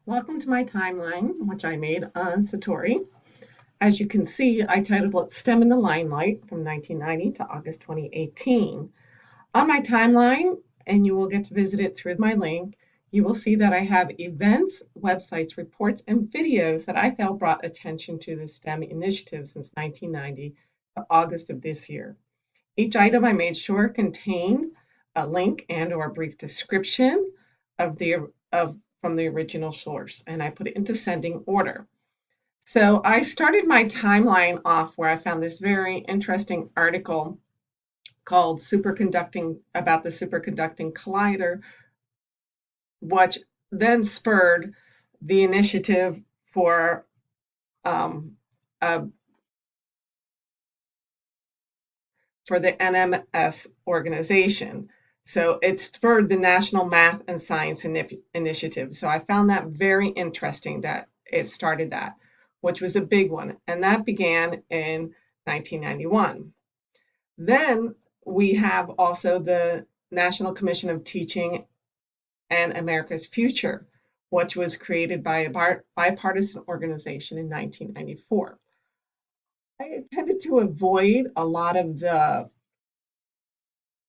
Welcome to my timeline, which I made on Satori. As you can see, I titled it STEM in the Limelight from 1990 to August 2018. On my timeline, and you will get to visit it through my link, you will see that I have events, websites, reports, and videos that I felt brought attention to the STEM initiative since 1990 to August of this year. Each item I made sure contained a link and or a brief description of from the original source, and I put it into sending order. So I started my timeline off where I found this very interesting article called Superconducting about the Superconducting Collider, which then spurred the initiative for for the NMS organization. So it spurred the National Math and Science Initiative. So I found that very interesting that it started that, which was a big one. And that began in 1991. Then we have also the National Commission of Teaching and America's Future, which was created by a bipartisan organization in 1994. I tended to avoid a lot of the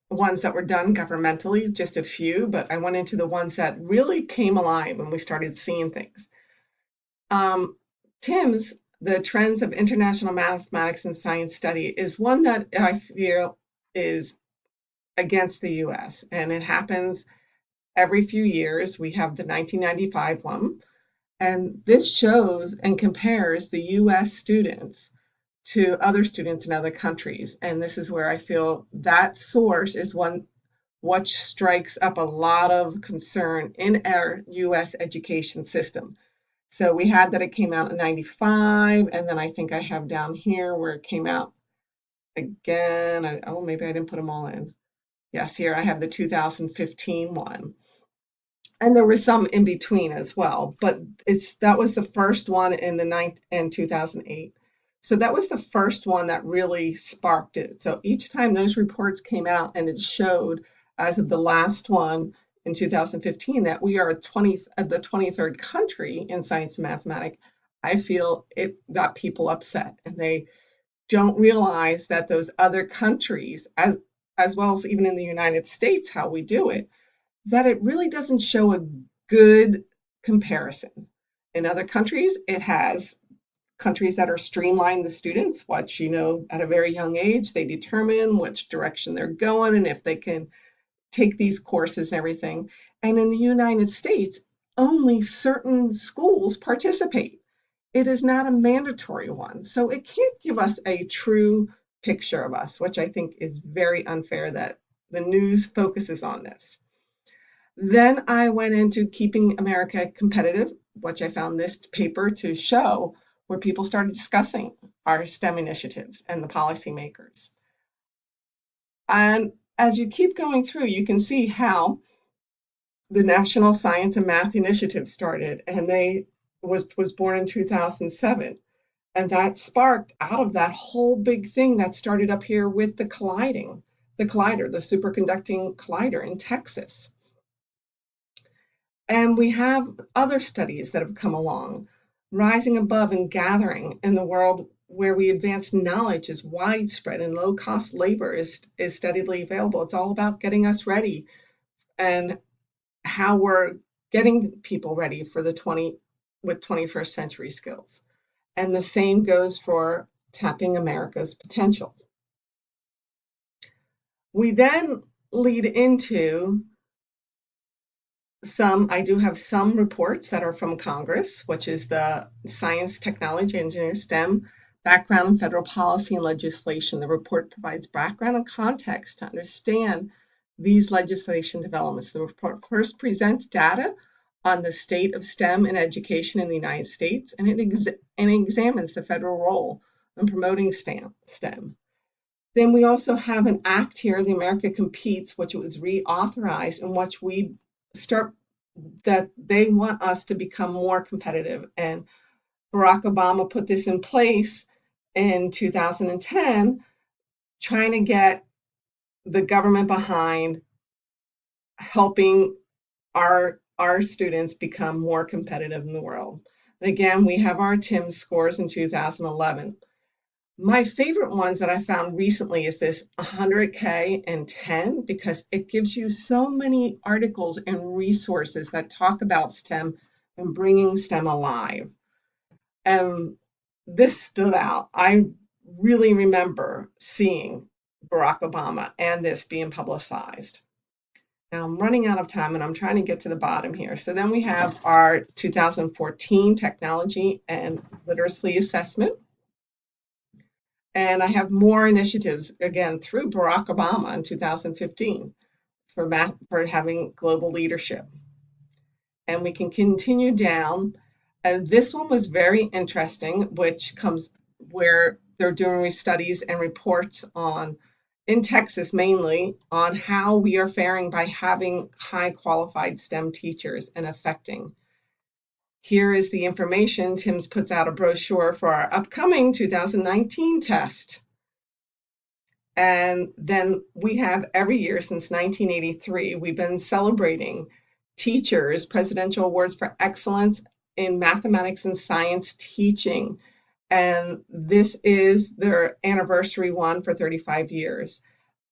ones that were done governmentally, just a few, but I went into the ones that really came alive when we started seeing things. TIMS, the Trends of International Mathematics and Science Study, is one that I feel is against the US, and it happens every few years. We have the 1995 one, and this shows and compares the US students to other students in other countries. And this is where I feel that source is one which strikes up a lot of concern in our US education system. So we had that it came out in 95, and then I think I have down here where it came out again. Maybe I didn't put them all in. Yes, here I have the 2015 one. And there was some in between as well, but that was the first one in 2008. So that was the first one that really sparked it. So each time those reports came out and it showed, as of the last one in 2015, that we are the 23rd country in science and mathematics, I feel it got people upset, and they don't realize that those other countries, as well as even in the United States, how we do it, that it really doesn't show a good comparison. In other countries, it has countries that are streamlined the students, which, at a very young age, they determine which direction they're going and if they can take these courses and everything. And in the United States, only certain schools participate. It is not a mandatory one. So it can't give us a true picture of us, which I think is very unfair that the news focuses on this. Then I went into Keeping America Competitive, which I found this paper to show, where people started discussing our STEM initiatives and the policymakers. And as you keep going through, you can see how the National Science and Math Initiative started, and they was born in 2007. And that sparked out of that whole big thing that started up here with the collider, the superconducting collider in Texas. And we have other studies that have come along, rising above and gathering in the world where we advance knowledge is widespread and low-cost labor is steadily available. It's all about getting us ready and how we're getting people ready for with 21st century skills. And the same goes for tapping America's potential. We then lead into I do have some reports that are from Congress, which is the Science, Technology, Engineering, STEM Background in Federal Policy and Legislation. The report provides background and context to understand these legislation developments. The report first presents data on the state of STEM in education in the United States, and it examines the federal role in promoting STEM. Then we also have an act here, the America Competes, which was reauthorized, in which we start that they want us to become more competitive. And Barack Obama put this in place in 2010, trying to get the government behind helping our our students become more competitive in the world. And again, we have our TIMSS scores in 2011. My favorite ones that I found recently is this 100K and 10, because it gives you so many articles and resources that talk about STEM and bringing STEM alive. And this stood out. I really remember seeing Barack Obama and this being publicized. Now I'm running out of time and I'm trying to get to the bottom here. So then we have our 2014 technology and literacy assessment. And I have more initiatives, again, through Barack Obama in 2015 for having global leadership. And we can continue down. And this one was very interesting, which comes where they're doing studies and reports on, in Texas mainly, on how we are faring by having high qualified STEM teachers and affecting. Here is the information. TIMSS puts out a brochure for our upcoming 2019 test. And then we have every year since 1983, we've been celebrating teachers, Presidential Awards for Excellence in Mathematics and Science Teaching. And this is their anniversary one for 35 years.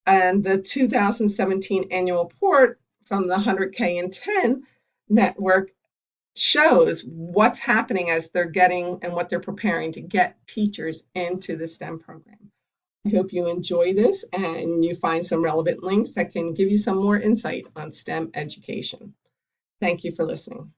And the 2017 annual report from the 100K and 10 network shows what's happening as they're getting and what they're preparing to get teachers into the STEM program. I hope you enjoy this and you find some relevant links that can give you some more insight on STEM education. Thank you for listening.